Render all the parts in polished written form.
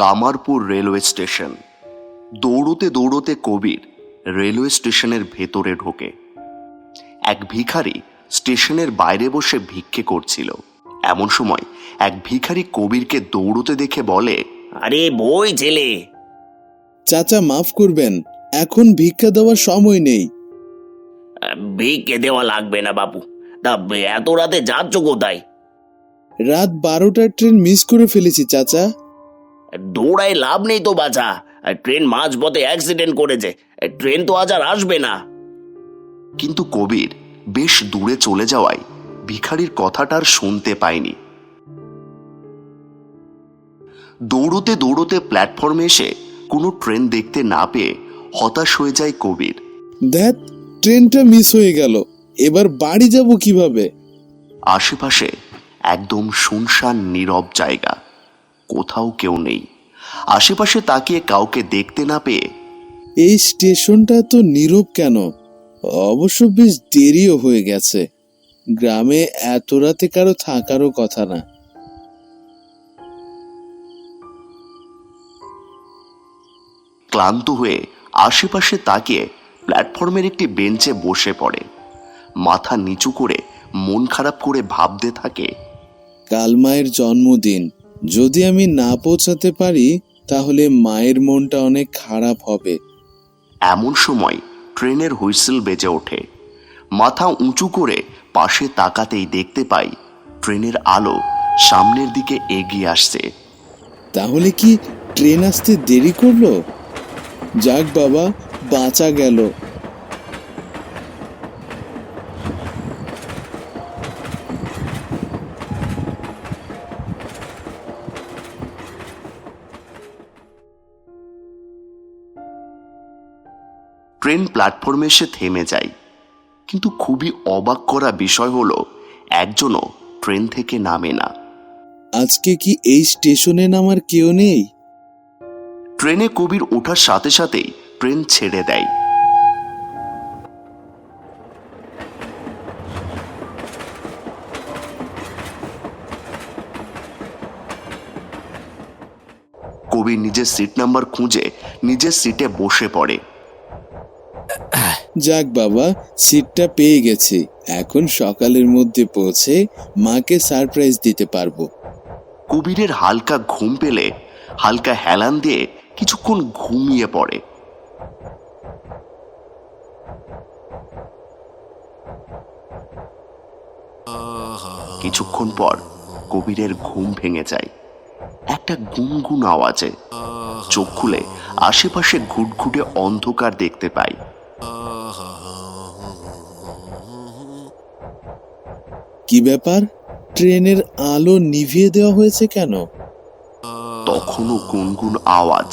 Kamarpur railway station. দৌড়তে দৌড়তে কবির railway স্টেশনের ভেতরে ঢোকে। এক ভিখারি স্টেশনের বাইরে বসে ভিক্ষে করছিল। এমন সময় এক ভিখারি কবিরকে দৌড়তে দেখে বলে, আরে বই ছেলে। চাচা মাফ করবেন, এখন ভিক্ষা দেওয়ার সময় নেই। ভিক্ষে দেওয়া লাগবে না বাবু। তা এত রাতে যাচ্ছ কোথায়? রাত 12টার ট্রেন মিস করে ফেলেছি চাচা। দৌড়ায় লাভ নেই তো বাছা, ট্রেন মাঝপথে অ্যাক্সিডেন্ট করেছে, ট্রেন তো আজ আর আসবে না। কিন্তু কবির বেশ দূরে চলে যাওয়ায় ভিখারির কথাটা আর শুনতে পায়নি। দৌড়তে দৌড়তে প্ল্যাটফর্মে এসে কোনো ট্রেন দেখতে না পেয়ে হতাশ হয়ে যায় কবির। ধ্যাত, ট্রেনটা মিস হয়ে গেল, এবার বাড়ি যাব কিভাবে? আশেপাশে একদম শুনশান নীরব জায়গা, কোথাও কেউ নেই। আশেপাশে তাকিয়ে কাউকে দেখতে না পেয়ে এই স্টেশনটা তো নীরব কেন? অবশ্য বেশ দেরিও হয়ে গেছে, গ্রামে এত রাতে কারো থাকারও কথা না। ক্লান্ত হয়ে আশেপাশে তাকিয়ে প্ল্যাটফর্মের একটি বেঞ্চে বসে পড়ে। মাথা নিচু করে মন খারাপ করে ভাবতে থাকে, কাল মায়ের জন্মদিন, যদি আমি না পৌঁছাতে পারি তাহলে মায়ের মনটা অনেক খারাপ হবে। এমন সময় ট্রেনের হুইসেল বেজে ওঠে। মাথা উঁচু করে পাশে তাকাতেই দেখতে পাই ট্রেনের আলো সামনের দিকে এগিয়ে আসছে। তাহলে কি ট্রেন আসতে দেরি করলো? যাক বাবা, বাঁচা গেল। ট্রেন প্ল্যাটফর্মে এসে থেমে যায়। কিন্তু খুবই অবাক করা বিষয় হলো, একজনও ট্রেন থেকে নামে না। আজকে কি এই স্টেশনে নামার কেউ নেই? ট্রেনে কবির ওঠার সাথে সাথেই ট্রেন ছেড়ে দেয়। কবির নিজের সিট নাম্বার খুঁজে নিজের সিটে বসে পড়ে। যাক বাবা, সিটটা পেয়ে গেছি। এখন সকালের মধ্যে পৌঁছে মাকে সারপ্রাইজ দিতে পারবো। কবিরের হালকা ঘুম পেলে হালকা হেলান দিয়ে কিছুক্ষণ ঘুমিয়ে পড়ে। কিছুক্ষণ পর কবিরের ঘুম ভেঙে যায় একটা গুনগুন আওয়াজে। চোখ খুলে আশেপাশে ঘুটঘুটে অন্ধকার দেখতে পায়। কি ব্যাপার, ট্রেনের আলো নিভিয়ে দেওয়া হয়েছে কেন? তখনও গুনগুন আওয়াজ।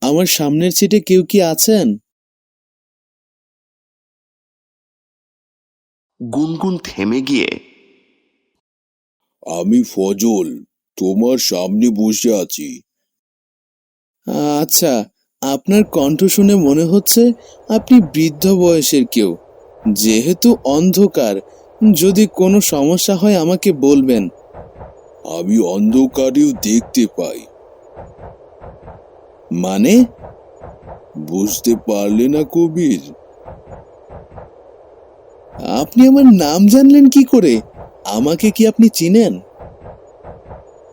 আমার সামনের সিটে কেউ কি আছেন? গুনগুন থেমে গিয়ে, আমি ফজল, তোমার সামনে বসে আছি। আচ্ছা, আপনার কণ্ঠ শুনে মনে হচ্ছে আপনি বৃদ্ধ বয়সের কেউ। যেহেতু অন্ধকার, যদি কোনো সমস্যা হয় আমাকে বলবেন। আমি অন্ধকারেও দেখতে পাই। মানে? বুঝতে পারলে না কবির? আপনি আমার নাম জানলেন কি করে? আমাকে কি আপনি চিনেন?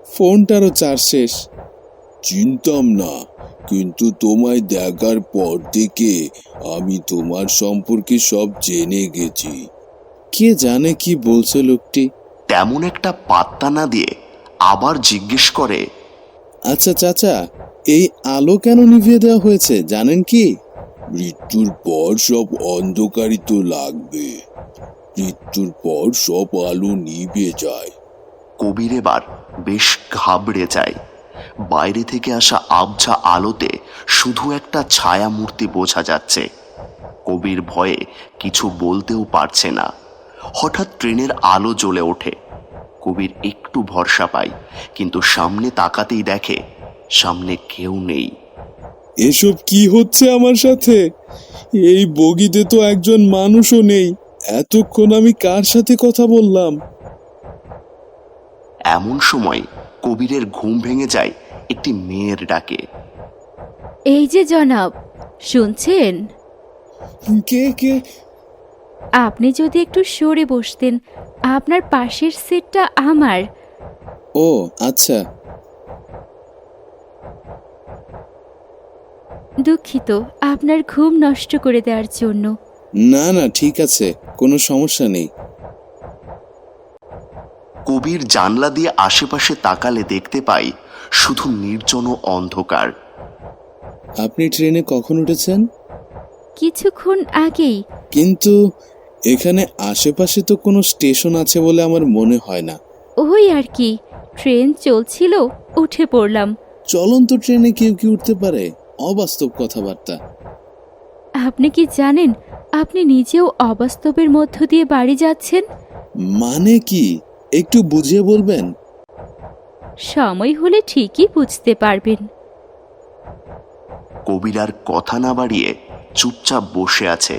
ফোনটারও চার্জ শেষ। চিনতাম না, কিন্তু তোমায় দেখার পর থেকে আমি তোমার সম্পর্কে সব জেনে গেছি। কে জানে কি বলছে লোকটি। তেমন একটা পাত্তা না দিয়ে আবার জিজ্ঞেস করে, আচ্ছা চাচা, এই আলো কেন নিভিয়ে দেওয়া হয়েছে জানেন কি? মৃত্যুর পর সব অন্ধকারই তো লাগবে। মৃত্যুর পর সব আলো নিভে যায়। কবির এবার বেশ ঘাবড়ে যায়। বাইরে থেকে আসা আবঝা আলোতে শুধু একটা ছায়া মূর্তি বোঝা যাচ্ছে। কবির ভয়ে কিছু বলতেও পারছে না। হঠাৎ ট্রেনের আলো জ্বলে ওঠে। কবির একটু ভরসা পায়, কিন্তু সামনে তাকাতেই দেখে সামনে কেউ নেই। এসব কি হচ্ছে আমার সাথে? এই বগিতে তো একজন মানুষও নেই। এতক্ষণ আমি কার সাথে কথা বললাম? এমন সময় কবিরের ঘুম ভেঙে যায় একটি মেয়ের ডাকে। এই যে জনাব, শুনছেন? কে কে? আপনি যদি একটু সরে বসতেন, আপনার পাশের সিটটা আমার। ও আচ্ছা। দুঃখিত আপনার ঘুম নষ্ট করে দেওয়ার জন্য। না না, ঠিক আছে, কোনো সমস্যা নেই। কবির জানলা দিয়ে আশেপাশে তাকালে দেখতে পাই শুধু নির্জন ও অন্ধকার। আপনি ট্রেনে কখন উঠেছেন? কিছুক্ষণ আগেই। কিন্তু এখানে আশেপাশে তো কোনো স্টেশন আছে বলে আমার মনে হয় না। ওই আর কি, ট্রেন চলছিল, উঠে পড়লাম। চলন্ত ট্রেনে কেউ কি উঠতে পারে? অবাস্তব কথাবার্তা। আপনি কি জানেন আপনি নিজেও অবাস্তবের মধ্য দিয়ে বাড়ি যাচ্ছেন? মানে কি, একটু বুঝিয়ে বলবেন? সময় হলে ঠিকই বুঝতে পারবেন। কবির আর কথা না বাড়িয়ে চুপচাপ বসে আছে।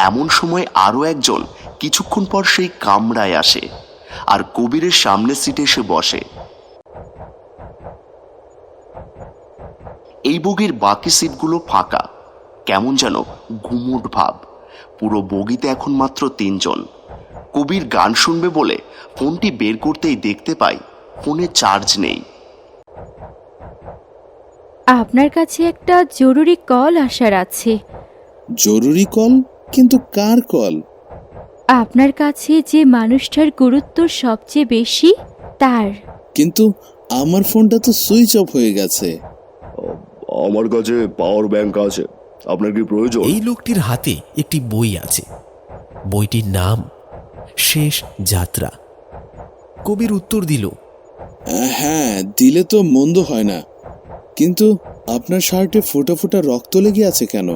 এমন সময় আরো একজন কিছুক্ষণ পর সেই কামরায় আসে আর কবিরের সামনের সিটে এসে বসে। এই বগির বাকি সিটগুলো ফাঁকা, কেমন যেন গুমোট ভাব। পুরো বগিতে এখন মাত্র 3 জন। কবির গান শুনবে বলে ফোনটি বের করতেই দেখতে পাই ফোনে চার্জ নেই। আপনার কাছে একটা জরুরি কল আসার আছে। জরুরি কল? কিন্তু কার কল? আপনার কাছে যে মানুষটার গুরুত্ব সবচেয়ে বেশি, তার। কিন্তু আমার ফোনটা তো সুইচ অফ হয়ে গেছে। আমার কাছে পাওয়ার ব্যাংক আছে, আপনার কি প্রয়োজন? এই লোকটির হাতে একটি বই আছে। বইটির নাম শেষ যাত্রা। কবির উত্তর দিল, হ্যাঁ, দিলে তো মন্দ হয় না, কিন্তু আপনার শার্টে ফোঁটা ফোঁটা রক্ত লেগে আছে কেন?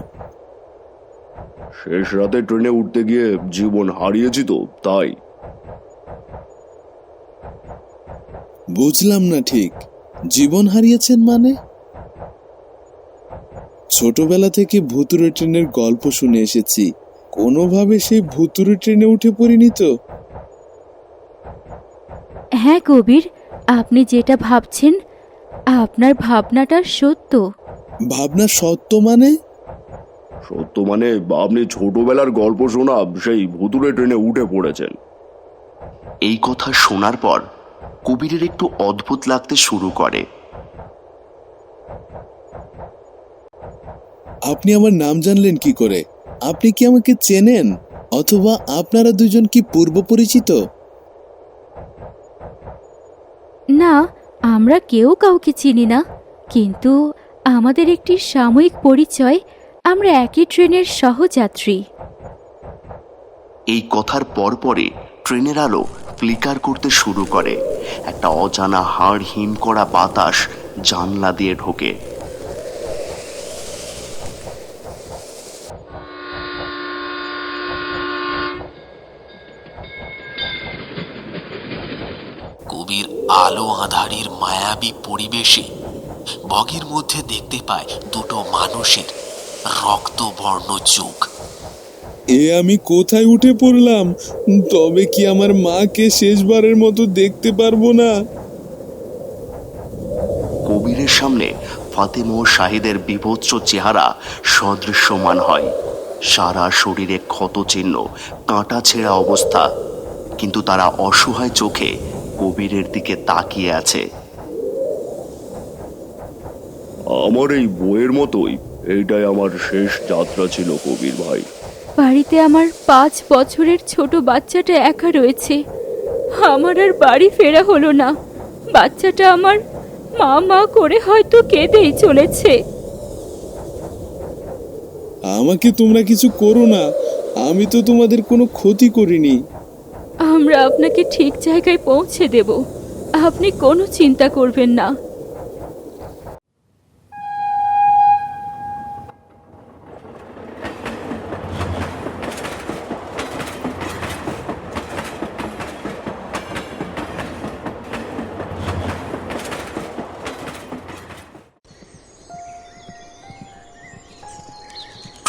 শেষ রাতে ট্রেনে উঠতে গিয়ে জীবন হারিয়েছি তো, তাই। বুঝলাম না ঠিক, জীবন হারিয়েছেন মানে? ছোটবেলা থেকে ভুতুড়ে ট্রেনের গল্প শুনে এসেছি, কোনোভাবে সেই ভুতুড়ে ট্রেনে উঠে পড়িনি তো। হ্যাঁ কবির, আপনি যেটা ভাবছেন, আপনার ভাবনাটা সত্য। ভাবনা সত্য মানে? সত্য মানে আপনি ছোটবেলার গল্প শোনা সেই ভুতুড়ে ট্রেনে উঠে পড়েছেন। এই কথা শোনার পর কবিরের একটু অদ্ভুত লাগতে শুরু করে। আপনি আমার নাম জানলেন কি করে? আপনি কি আমাকে চেনেন, অথবা আপনারা দুজন কি পূর্ব পরিচিত? না, আমরা কেউ কাউকে চিনি না, কিন্তু আমাদের একটি সাময়িক পরিচয়। আমরা একই ট্রেনের সহযাত্রী। এই কথার পরপরই ট্রেনের আলো ফ্লিকার করতে শুরু করে। একটা অজানা হাড় হিম করা বাতাস জানলা দিয়ে ঢোকে। কবির আলো আঁধারির মায়াবী পরিবেশে বগির মধ্যে দেখতে পায় দুটো মানুষের রক্তবর্ণ চোখ। এ আমি কোথায় উঠে পড়লাম? তবে কি আমার মাকে শেষবারের মতো দেখতে পারবো না? কবিরের সামনে ফাতেমা ও শাহিদের বিভৎস চেহারা সদৃশ্যমান হয়। সারা শরীরে ক্ষত চিহ্ন, কাঁটা ছেঁড়া অবস্থা, কিন্তু তারা অসহায় চোখে কবিরের দিকে তাকিয়ে আছে। আমার এই বইয়ের মতোই এইটাই আমার শেষ যাত্রা ছিল কবির ভাই। বাড়িতে আমার 5 বছরের ছোট বাচ্চাটা একা রয়েছে। আমার আর বাড়ি ফেরা হলো না। বাচ্চাটা আমার মা মা করে হয়তো কেঁদেই চলেছে। আমাকে তোমরা কিছু করো না, আমি তো তোমাদের কোনো ক্ষতি করিনি। আমরা আপনাকে ঠিক জায়গায় পৌঁছে দেব, আপনি কোনো চিন্তা করবেন না।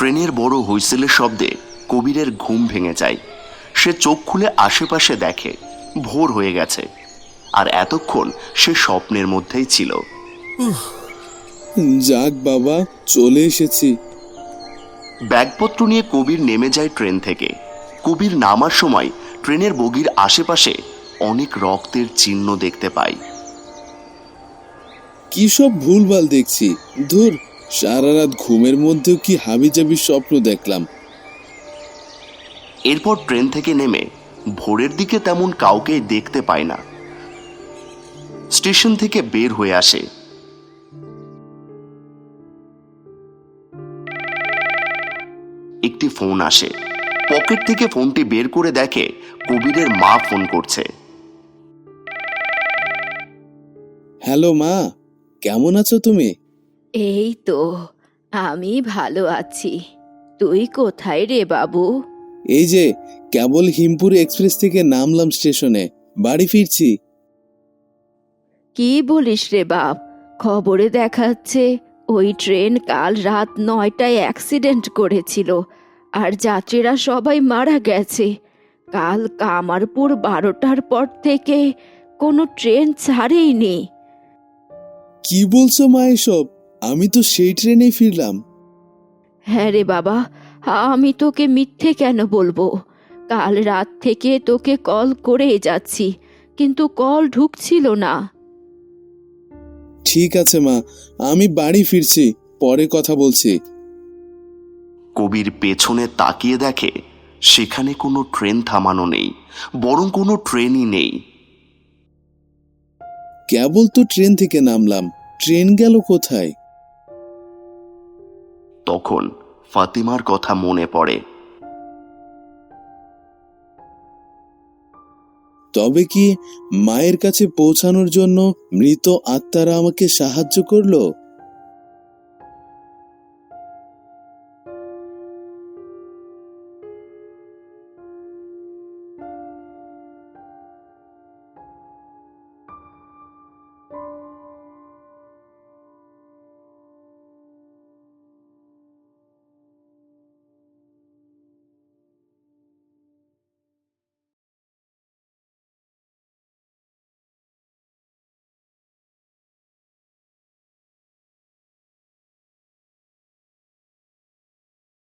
ট্রেনের বড় হুইসেলের শব্দে কবিরের ঘুম ভেঙে যায়। সে চোখ খুলে আশেপাশে দেখে ভোর হয়ে গেছে, আর এতক্ষণ সে স্বপ্নের মধ্যেই ছিল। যাক বাবা, চলে এসেছি। ব্যাগপত্র নিয়ে কবির নেমে যায় ট্রেন থেকে। কবির নামার সময় ট্রেনের বগির আশেপাশে অনেক রক্তের চিহ্ন দেখতে পায়। কি সব ভুলভাল দেখছি, ধুর, সারা রাত ঘুমের মধ্যেও কি হাবিজাবি স্বপ্ন দেখলাম। এরপর ট্রেন থেকে নেমে ভোরের দিকে তেমন কাউকে দেখতে পায় না। স্টেশন থেকে বের হয়ে আসে। একটি ফোন আসে। পকেট থেকে ফোনটি বের করে দেখে কবিরের মা ফোন করছে। হ্যালো মা, কেমন আছো তুমি? এই তো, আমি ভালো আছি। তুই কোথায় রে বাবু? এই যে কেবল হিমপুর এক্সপ্রেস থেকে নামলাম স্টেশনে, বাড়ি ফিরছি। কি বলিস রে বাপ? খবরে দেখাচ্ছে ওই ট্রেন কাল রাত 9টায় অ্যাক্সিডেন্ট করেছিল, আর যাত্রীরা সবাই মারা গেছে। কাল কামারপুর 12টার পর থেকে কোনো ট্রেন ছাড়েইনি। কি বলছো মা এসব? আমি তো সেই ট্রেনেই ফিরলাম। হ্যাঁ রে বাবা, আমি তোকে মিথ্যে কেন বলবো? কাল রাত থেকে তোকে কল করেই যাচ্ছি, কিন্তু কল ঢুকছিল না। ঠিক আছে মা, আমি বাড়ি ফিরছি, পরে কথা বলছি। কবির পেছনে তাকিয়ে দেখে সেখানে কোনো ট্রেন থামানো নেই, বরং কোনো ট্রেনই নেই। কেবল তো ট্রেন থেকে নামলাম, ট্রেন গেল কোথায়? তখন ফাতিমার কথা মনে পড়ে। তবে কি মায়ের কাছে পৌঁছানোর জন্য মৃত আত্মারা আমাকে সাহায্য করলো?